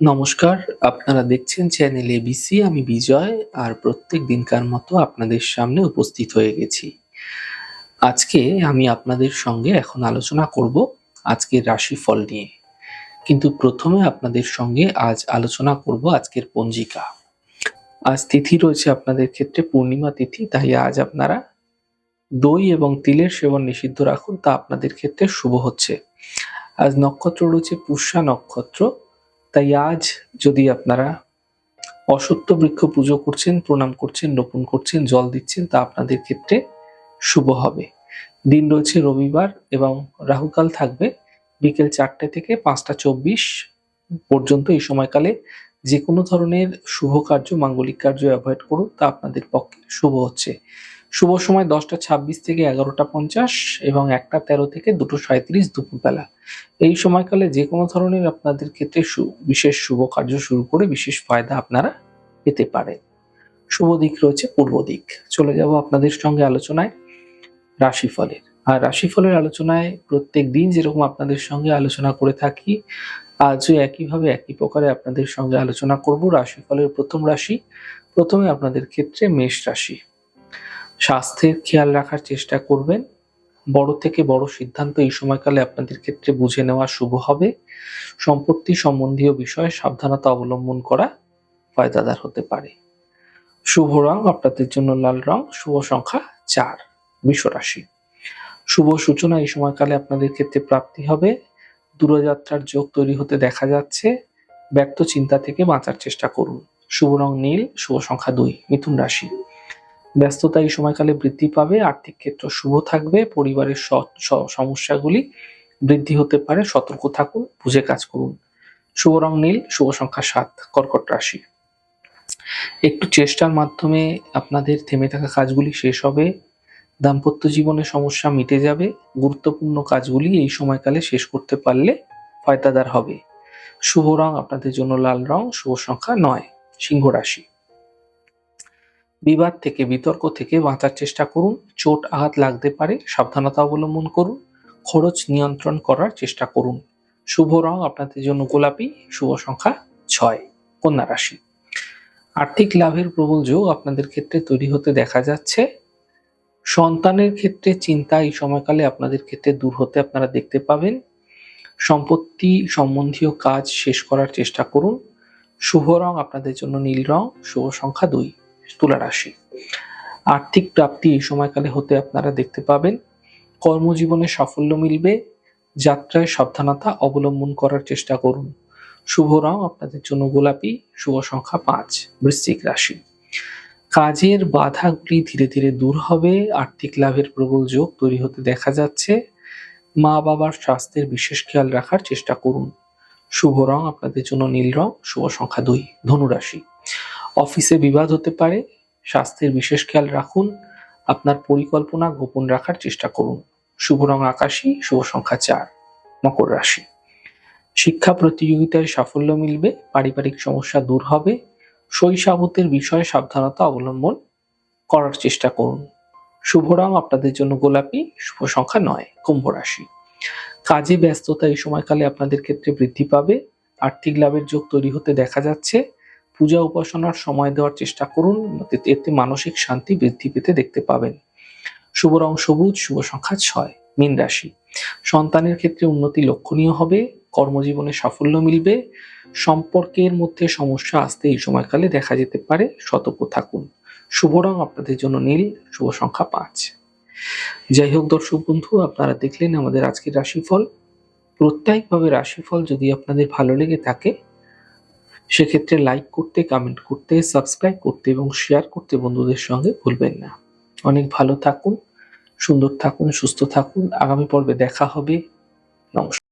নমস্কার, আপনারা দেখছেন চ্যানেল এবিসি। আমি বিজয় আর প্রত্যেক দিনকার মতো আপনাদের সামনে উপস্থিত হয়ে গেছি। আজকে আমি আপনাদের সঙ্গে এখন আলোচনা করব আজকের রাশিফল নিয়ে। কিন্তু প্রথমে আপনাদের সঙ্গে আজ আলোচনা করব আজকের পঞ্জিকা। আজ তিথি রয়েছে আপনাদের ক্ষেত্রে পূর্ণিমা তিথি, তাই আজ আপনারা দই এবং তিলের সেবন নিষিদ্ধ রাখুন, তা আপনাদের ক্ষেত্রে শুভ হচ্ছে। আজ নক্ষত্র রয়েছে পুষ্যা নক্ষত্র, তাই আজ যদি আপনারা অশ্বত্থ বৃক্ষ পুজো করছেন, প্রণাম করছেন, রোপণ করছেন, জল দিচ্ছেন, তা আপনাদের ক্ষেত্রে শুভ হবে। দিন রয়েছে রবিবার এবং রাহুকাল থাকবে বিকেল 4টে থেকে 5টা 24 পর্যন্ত। এই সময়কালে যে কোনো ধরনের শুভ কার্য, মাঙ্গলিক কার্য অ্যাভয়েড করুন, তা আপনাদের পক্ষে শুভ হচ্ছে। শুভ সময় 10টা 26 থেকে 11টা 50 এবং 1টা 13 থেকে 2টো 37 দুপুরবেলা। এই সময়কালে যে কোনো ধরনের আপনাদের ক্ষেত্রে বিশেষ শুভ কার্য শুরু করে বিশেষ ফায়দা আপনারা পেতে পারেন। শুভ দিক রয়েছে পূর্ব দিক। চলে যাব আপনাদের সঙ্গে আলোচনায় রাশিফলের। আর রাশিফলের আলোচনায় প্রত্যেক দিন যেরকম আপনাদের সঙ্গে আলোচনা করে থাকি, আজও একইভাবে একই প্রকারে আপনাদের সঙ্গে আলোচনা করব রাশিফলের প্রথম রাশি। প্রথমে আপনাদের ক্ষেত্রে মেষ রাশি। স্বাস্থ্যের খেয়াল রাখার চেষ্টা করবেন। বড় থেকে বড় সিদ্ধান্ত এই সময়কালে আপনাদের ক্ষেত্রে বুঝে নেওয়া শুভ হবে। সম্পত্তি সম্বন্ধীয় বিষয়ে সাবধানতা অবলম্বন করা ফায়দাদার হতে পারে। শুভ রং আপনাদের জন্য লাল রং, শুভ সংখ্যা 4। বৃষ রাশি। শুভ সূচনা এই সময়কালে আপনাদের ক্ষেত্রে প্রাপ্তি হবে। দূরযাত্রার যোগ তৈরি হতে দেখা যাচ্ছে। ব্যর্থ চিন্তা থেকে বাঁচার চেষ্টা করুন। শুভ রং নীল, শুভ সংখ্যা 2। মিথুন রাশি। ব্যস্ততা এই সময়কালে বৃদ্ধি পাবে। আর্থিক ক্ষেত্র শুভ থাকবে। পরিবারের সমস্যাগুলি বৃদ্ধি হতে পারে। সতর্ক থাকুন, বুঝে কাজ করুন। শুভ রং নীল, শুভ সংখ্যা 7। কর্কট রাশি। একটু চেষ্টার মাধ্যমে আপনাদের থেমে থাকা কাজগুলি শেষ হবে। দাম্পত্য জীবনে সমস্যা মিটে যাবে। গুরুত্বপূর্ণ কাজগুলি এই সময়কালে শেষ করতে পারলে ফায়দাদার হবে। শুভ রং আপনাদের জন্য লাল রং, শুভ সংখ্যা 9। সিংহ রাশি। বিবাদ থেকে, বিতর্ক থেকে বাঁচার চেষ্টা করুন। চোট আঘাত লাগতে পারে, সাবধানতা অবলম্বন করুন। খরচ নিয়ন্ত্রণ করার চেষ্টা করুন। শুভ রং আপনাদের জন্য গোলাপি, শুভ সংখ্যা 6। কন্যা রাশি। আর্থিক লাভের প্রবল যোগ আপনাদের ক্ষেত্রে তৈরি হতে দেখা যাচ্ছে। সন্তানের ক্ষেত্রে চিন্তা এই সময়কালে আপনাদের ক্ষেত্রে দূর হতে আপনারা দেখতে পাবেন। সম্পত্তি সম্বন্ধীয় কাজ শেষ করার চেষ্টা করুন। শুভ রং আপনাদের জন্য নীল রং, শুভ সংখ্যা 2। তুলা রাশি। আর্থিক প্রাপ্তি এই সময়কালে হতে আপনারা দেখতে পাবেন। কর্মজীবনে সাফল্য মিলবে। যাত্রায় সাবধানতা অবলম্বন করার চেষ্টা করুন। শুভ রং আপনাদের জন্য গোলাপি, শুভ সংখ্যা 5। বৃশ্চিক রাশি। কাজের বাধাগুলি ধীরে ধীরে দূর হবে। আর্থিক লাভের প্রবল যোগ তৈরি হতে দেখা যাচ্ছে। মা বাবার স্বাস্থ্যের বিশেষ খেয়াল রাখার চেষ্টা করুন। শুভ রং আপনাদের জন্য নীল রং, শুভ সংখ্যা 2। ধনু রাশি। অফিসে বিবাদ হতে পারে। স্বাস্থ্যের বিশেষ খেয়াল রাখুন। আপনার পরিকল্পনা গোপন রাখার চেষ্টা করুন। শুভ রং আকাশী, শুভ সংখ্যা 4। মকর রাশি। শিক্ষা প্রতিযোগিতায় সাফল্য মিলবে। পারিবারিক সমস্যা দূর হবে। শৈশবতের বিষয়ে সাবধানতা অবলম্বন করার চেষ্টা করুন। শুভ রং আপনাদের জন্য গোলাপি, শুভ সংখ্যা 9। কুম্ভ রাশি। কাজে ব্যস্ততা এই সময়কালে আপনাদের ক্ষেত্রে বৃদ্ধি পাবে। আর্থিক লাভের যোগ তৈরি হতে দেখা যাচ্ছে। পূজা উপাসনার সময় দেওয়ার চেষ্টা করুন, এতে মানসিক শান্তি বৃদ্ধি পেতে দেখতে পাবেন। শুভ রং সবুজ, শুভ সংখ্যা 6। মীন রাশি। সন্তানের ক্ষেত্রে উন্নতি লক্ষণীয় হবে। কর্মজীবনে সাফল্য মিলবে। সম্পর্কের মধ্যে সমস্যা আসতে এই সময়কালে দেখা যেতে পারে, সতর্ক থাকুন। শুভ রং আপনাদের জন্য নীল, শুভ সংখ্যা 5। যাই হোক দর্শক বন্ধু, আপনারা দেখলেন আমাদের আজকের রাশিফল। প্রত্যেকভাবে রাশিফল যদি আপনাদের ভালো লেগে থাকে, সেক্ষেত্রে লাইক করতে, কমেন্ট করতে, সাবস্ক্রাইব করতে এবং শেয়ার করতে বন্ধুদের সঙ্গে ভুলবেন না। অনেক ভালো থাকুন, সুন্দর থাকুন, সুস্থ থাকুন। আগামী পর্বে দেখা হবে। নমস্কার।